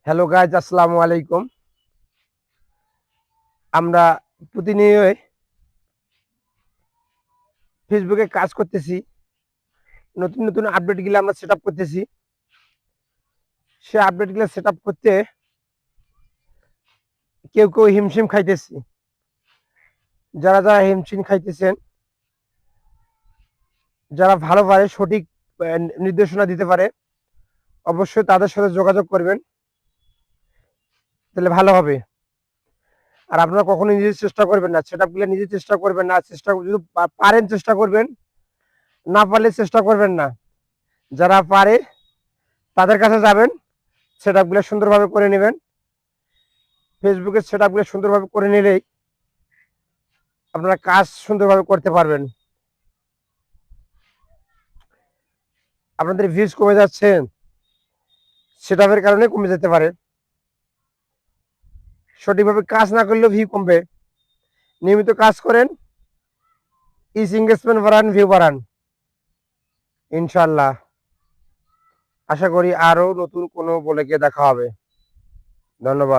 Hello guys, আসসালামু আলাইকুম। আমরা প্রতিনিয়ত ফেসবুকে কাজ করতেছি, নতুন নতুন আপডেটগুলো আমরা সেট আপ করতেছি। সে আপডেটগুলো সেট আপ করতে কেউ কেউ হিমশিম খাইতেছি। যারা যারা হিমশিম খাইতেছেন, যারা ভালো পারে, সঠিক নির্দেশনা দিতে পারে, অবশ্যই তাদের সাথে যোগাযোগ করবেন, তাহলে ভালো হবে। আর আপনারা কখনো নিজে চেষ্টা করবেন না, সেট আপগুলো নিজে চেষ্টা করবেন না। চেষ্টা যদি পারেন চেষ্টা করবেন, না পারলে চেষ্টা করবেন না। যারা পারে তাদের কাছে যাবেন, সেট আপগুলো সুন্দরভাবে করে নেবেন। ফেসবুকের সেট আপগুলো সুন্দরভাবে করে নিলেই আপনারা কাজ সুন্দরভাবে করতে পারবেন। আপনাদের ভিউজ কমে যাচ্ছে, সেট আপের কারণে কমে যেতে পারে। সঠিকভাবে কাজ না করলেও ভিউ কমবে। নিয়মিত কাজ করেন, ইজ এঙ্গেজমেন্ট বাড়ান, ভিউ বাড়ান, ইনশাল্লাহ। আশা করি আরো নতুন কোনো বলে গিয়ে দেখা হবে। ধন্যবাদ।